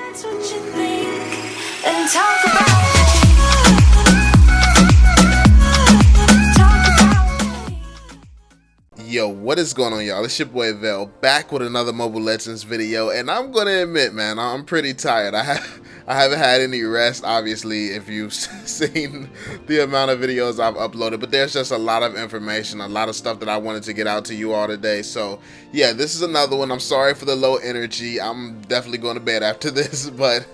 That's what you think and talk about me. Yo, what is going on, y'all? It's your boy VeLL back with another Mobile Legends video, and I'm gonna admit, man, I'm pretty tired. I haven't had any rest, obviously, if you've seen the amount of videos I've uploaded, but there's just a lot of information, a lot of stuff that I wanted to get out to you all today. So yeah, this is another one. I'm sorry for the low energy. I'm definitely going to bed after this, but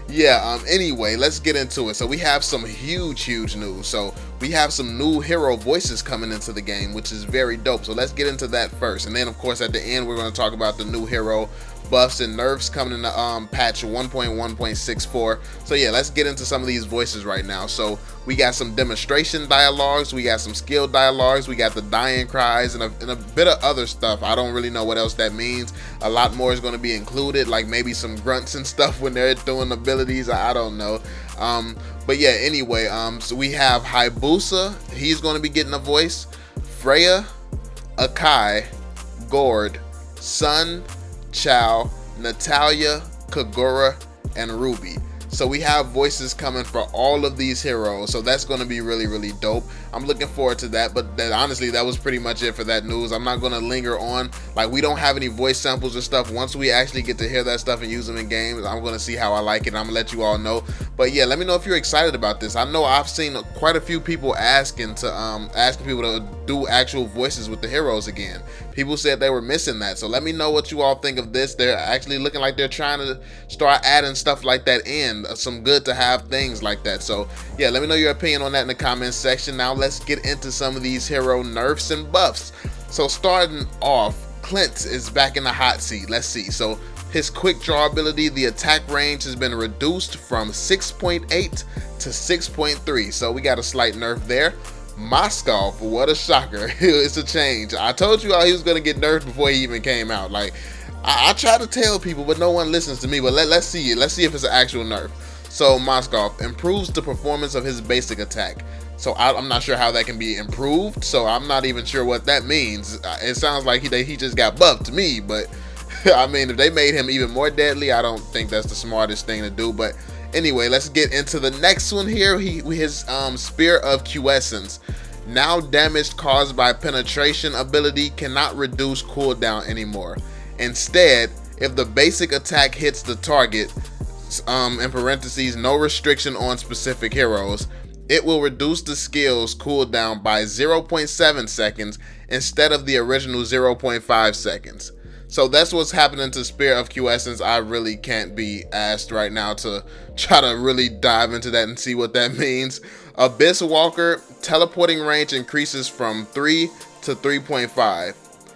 yeah, anyway, let's get into it. So we have some huge news. So we have some new hero voices coming into the game, which is very dope. So let's get into that first, and then of course at the end we're going to talk about the new hero buffs and nerfs coming in the patch 1.1.64. So yeah, let's get into some of these voices right now. So we got some demonstration dialogues, we got some skill dialogues, we got the dying cries, and a bit of other stuff. I don't really know what else that means. A lot more is going to be included, like maybe some grunts and stuff when they're doing abilities. I don't know. But yeah, anyway, so we have Hayabusa, he's going to be getting a voice. Freya, Akai, Gord, Sun, Chow, Natalia, Kagura, and Ruby. So we have voices coming for all of these heroes, so that's going to be really dope. I'm looking forward to that, but honestly, that was pretty much it for that news. I'm not going to linger on. Like, we don't have any voice samples or stuff. Once we actually get to hear that stuff and use them in games, I'm going to see how I like it, and I'm going to let you all know. But yeah, let me know if you're excited about this. I know I've seen quite a few people asking people to do actual voices with the heroes again. People said they were missing that, so let me know what you all think of this. They're actually looking like they're trying to start adding stuff like that in, some good to have things like that. So yeah, let me know your opinion on that in the comments section. Now let's get into some of these hero nerfs and buffs. So starting off, Clint is back in the hot seat. Let's see. So his quick draw ability, the attack range has been reduced from 6.8 to 6.3, so we got a slight nerf there. Moskov, what a shocker. It's a change. I told you all he was going to get nerfed before he even came out. Like, I try to tell people, but no one listens to me. But let's see it. Let's see if it's an actual nerf. So Moskov improves the performance of his basic attack. So I'm not sure how that can be improved. So I'm not even sure what that means. It sounds like he just got buffed to me. But I mean, if they made him even more deadly, I don't think that's the smartest thing to do. But anyway, let's get into the next one here. His Spear of Quiescence. Now damage caused by penetration ability cannot reduce cooldown anymore. Instead, if the basic attack hits the target, in parentheses, no restriction on specific heroes, it will reduce the skill's cooldown by 0.7 seconds instead of the original 0.5 seconds. So that's what's happening to Spear of Quiescence. I really can't be asked right now to try to really dive into that and see what that means. Abyss Walker, teleporting range increases from 3 to 3.5.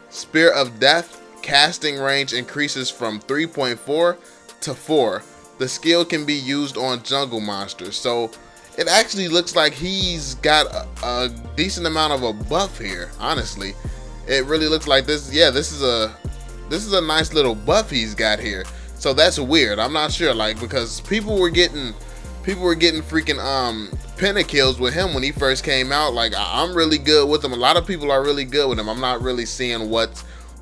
Spear of Death, casting range increases from 3.4 to 4. The skill can be used on jungle monsters. So it actually looks like he's got a decent amount of a buff here. Honestly, it really looks like this. Yeah, this is a nice little buff he's got here. So that's weird. I'm not sure, like, because people were getting freaking pentakills with him when he first came out. Like, I'm really good with him. A lot of people are really good with him. I'm not really seeing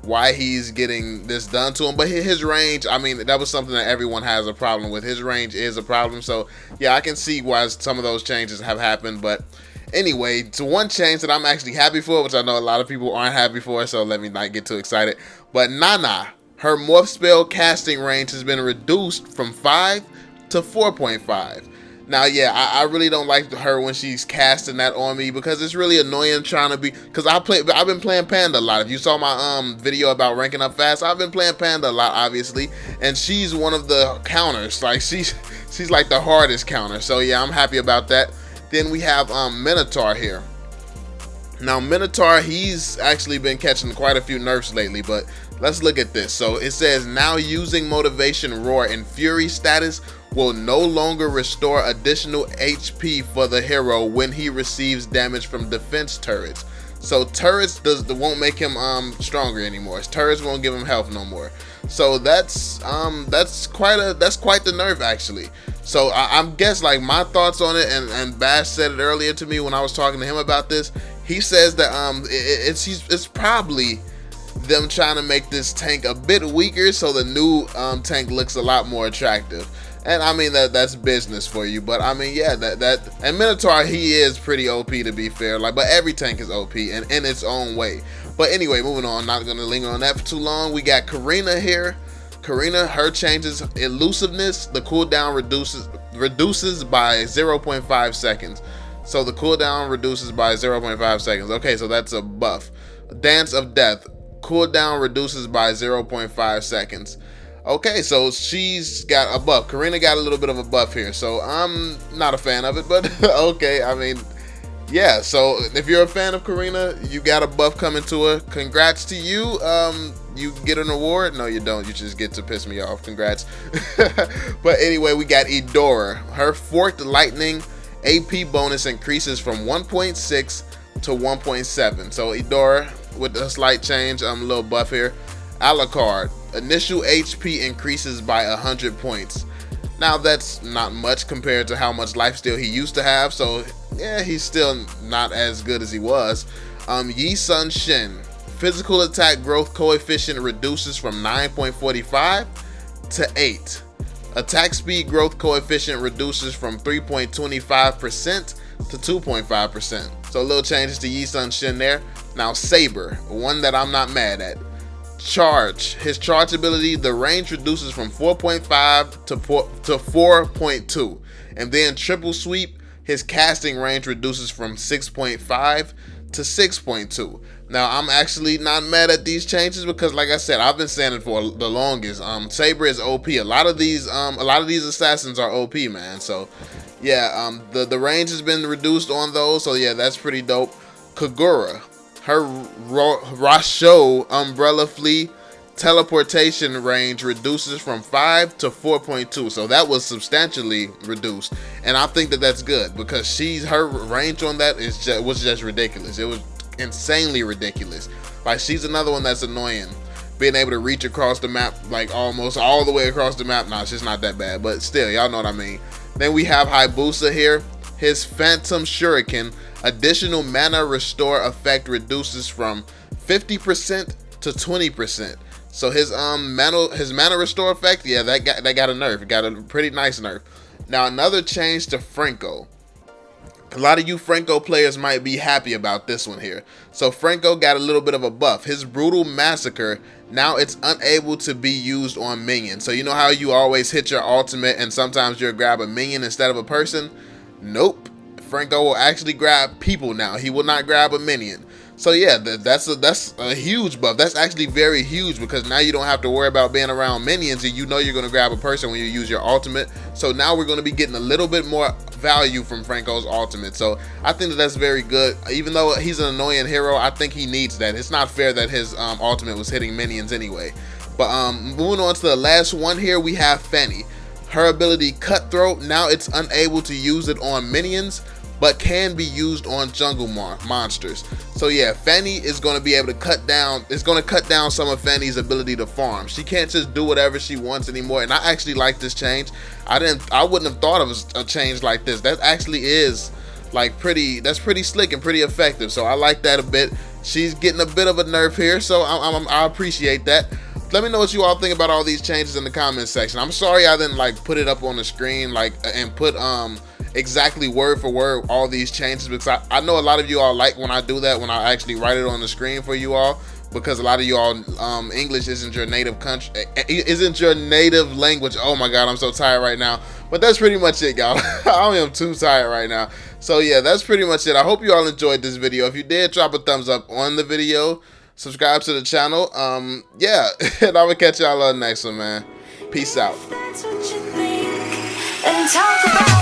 why he's getting this done to him, but his range, I mean, that was something that everyone has a problem with. His range is a problem. So yeah, I can see why some of those changes have happened. But anyway, so one change that I'm actually happy for, which I know a lot of people aren't happy for, so let me not get too excited. But Nana, her morph spell casting range has been reduced from 5 to 4.5. Now, yeah, I really don't like her when she's casting that on me, because it's really annoying trying to be, because I've been playing Panda a lot. If you saw my video about ranking up fast, I've been playing Panda a lot, obviously, and she's one of the counters. Like, she's like the hardest counter. So yeah, I'm happy about that. Then we have Minotaur here. Now Minotaur, he's actually been catching quite a few nerfs lately, but let's look at this. So it says now using motivation roar in fury status will no longer restore additional HP for the hero when he receives damage from defense turrets. So turrets won't make him stronger anymore. Turrets won't give him health no more. So that's quite the nerf actually. So I'm guess like my thoughts on it, and Bash said it earlier to me when I was talking to him about this. He says that it's probably them trying to make this tank a bit weaker so the new tank looks a lot more attractive. And I mean that's business for you, but I mean yeah, and Minotaur, he is pretty OP to be fair, like, but every tank is OP and in its own way. But anyway, moving on, not gonna linger on that for too long. We got Karina here. Karina, her changes elusiveness. The cooldown reduces by 0.5 seconds. So the cooldown reduces by 0.5 seconds. Okay, so that's a buff. Dance of Death, cooldown reduces by 0.5 seconds. Okay, so she's got a buff. Karina got a little bit of a buff here, so I'm not a fan of it, but okay, I mean, yeah, so if you're a fan of Karina, you got a buff coming to her. Congrats to you. You get an award? No, you don't. You just get to piss me off. Congrats. But anyway, we got Eudora. Her Forked Lightning AP bonus increases from 1.6 to 1.7. So Eudora with a slight change, a little buff here. Alucard, initial HP increases by 100 points. Now that's not much compared to how much lifesteal he used to have, so yeah, he's still not as good as he was. Yi Sun Shin, physical attack growth coefficient reduces from 9.45 to 8. Attack speed growth coefficient reduces from 3.25% to 2.5%. So little changes to Yi Sun Shin there. Now Saber, one that I'm not mad at. Charge, his charge ability, the range reduces from 4.5 to 4.2, and then Triple Sweep, his casting range reduces from 6.5 to 6.2. Now I'm actually not mad at these changes because, like I said, I've been saying it for the longest. Saber is OP. A lot of these assassins are OP, man. So yeah, the range has been reduced on those. So yeah, that's pretty dope. Kagura, her Rasho Umbrella Flea teleportation range reduces from 5 to 4.2, so that was substantially reduced, and I think that that's good because her range on that was just ridiculous. It was insanely ridiculous. Like, she's another one that's annoying, being able to reach across the map, like almost all the way across the map. Nah, it's just not that bad, but still, y'all know what I mean. Then we have Hayabusa here. His Phantom Shuriken additional mana restore effect reduces from 50% to 20%. So his mana restore effect, yeah, that got a nerf. It got a pretty nice nerf. Now another change to Franco. A lot of you Franco players might be happy about this one here. So Franco got a little bit of a buff. His Brutal Massacre, now it's unable to be used on minions. So you know how you always hit your ultimate and sometimes you'll grab a minion instead of a person? Nope. Franco will actually grab people now. He will not grab a minion. So yeah, that's a huge buff. That's actually very huge because now you don't have to worry about being around minions and you know you're going to grab a person when you use your ultimate. So now we're going to be getting a little bit more value from Franco's ultimate. So I think that that's very good. Even though he's an annoying hero, I think he needs that. It's not fair that his ultimate was hitting minions anyway. But moving on to the last one here, we have Fanny. Her ability Cutthroat, now it's unable to use it on minions, but can be used on jungle monsters. So yeah, Fanny is going to be able to cut down some of Fanny's ability to farm. She can't just do whatever she wants anymore, and I actually like this change. I wouldn't have thought of a change like this. That actually is like that's pretty slick and pretty effective. So I like that a bit. She's getting a bit of a nerf here, so I appreciate that. Let me know what you all think about all these changes in the comment section. I'm sorry I didn't like put it up on the screen and put exactly word for word all these changes, because I know a lot of you all like when I do that, when I actually write it on the screen for you all, because a lot of you all English isn't your native language. Oh my god, I'm so tired right now. But that's pretty much it, y'all. I am too tired right now. So yeah, that's pretty much it. I hope you all enjoyed this video. If you did, drop a thumbs up on the video, subscribe to the channel. Yeah, and I will catch y'all on the next one, man. Peace out. That's what you think and talk about.